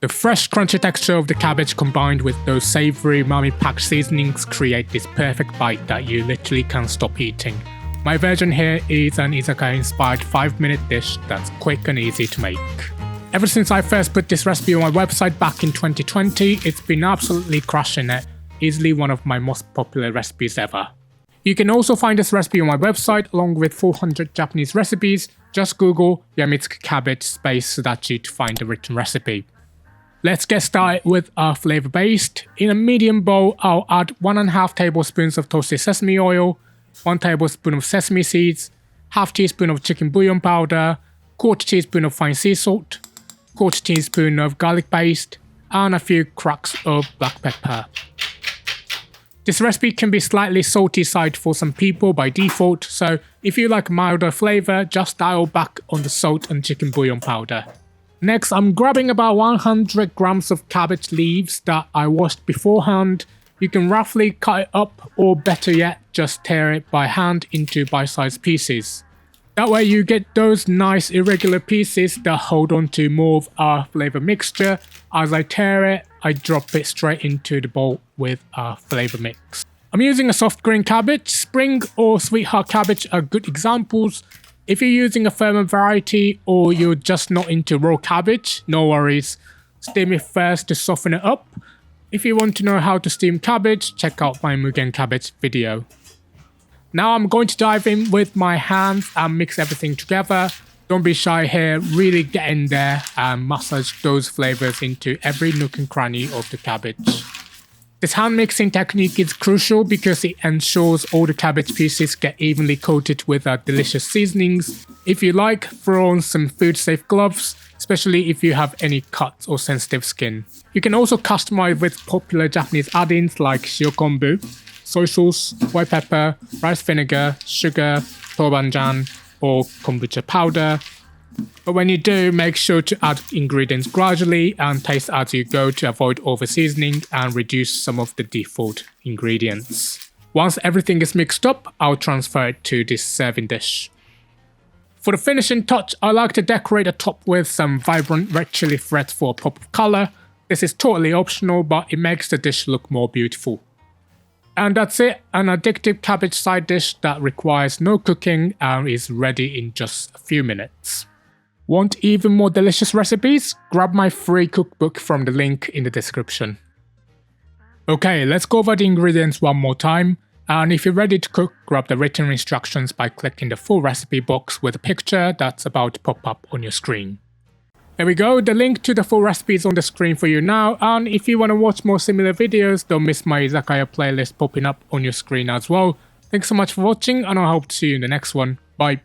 The fresh crunchy texture of the cabbage combined with those savory umami-packed seasonings create this perfect bite that you literally can't stop eating. My version here is an izakaya-inspired 5-minute dish that's quick and easy to make. Ever since I first put this recipe on my website back in 2020, it's been absolutely crushing it, easily one of my most popular recipes ever. You can also find this recipe on my website along with 400 Japanese recipes. Just Google Yamitsuki Cabbage space Sudachi to find the written recipe. Let's get started with our flavor base. In a medium bowl, I'll add 1.5 tablespoons of toasted sesame oil, 1 tablespoon of sesame seeds, half teaspoon of chicken bouillon powder, quarter teaspoon of fine sea salt, quarter teaspoon of garlic paste, and a few cracks of black pepper. This recipe can be slightly salty side for some people by default, so if you like milder flavor, just dial back on the salt and chicken bouillon powder. Next, I'm grabbing about 100 grams of cabbage leaves that I washed beforehand. You can roughly cut it up, or better yet, just tear it by hand into bite-sized pieces. That way you get those nice irregular pieces that hold on to more of our flavor mixture. As I tear it, I drop it straight into the bowl with our flavor mix. I'm using a soft green cabbage. Spring or sweetheart cabbage are good examples. If you're using a firmer variety or you're just not into raw cabbage, no worries. Steam it first to soften it up. If you want to know how to steam cabbage, check out my Mugen cabbage video. Now I'm going to dive in with my hands and mix everything together. Don't be shy here, really get in there and massage those flavors into every nook and cranny of the cabbage. This hand mixing technique is crucial because it ensures all the cabbage pieces get evenly coated with our delicious seasonings. If you like, throw on some food safe gloves, especially if you have any cuts or sensitive skin. You can also customize with popular Japanese add-ins like shio kombu, soy sauce, white pepper, rice vinegar, sugar, tobanjan, or kombucha powder. But when you do, make sure to add ingredients gradually and taste as you go to avoid over-seasoning and reduce some of the default ingredients. Once everything is mixed up, I'll transfer it to this serving dish. For the finishing touch, I like to decorate the top with some vibrant red chili threads for a pop of colour. This is totally optional, but it makes the dish look more beautiful. And that's it, an addictive cabbage side dish that requires no cooking and is ready in just a few minutes. Want even more delicious recipes? Grab my free cookbook from the link in the description. Okay, let's go over the ingredients one more time. And if you're ready to cook, grab the written instructions by clicking the full recipe box with a picture that's about to pop up on your screen. There we go, the link to the full recipe is on the screen for you now, and if you want to watch more similar videos, don't miss my Izakaya playlist popping up on your screen as well. Thanks so much for watching, and I hope to see you in the next one. Bye.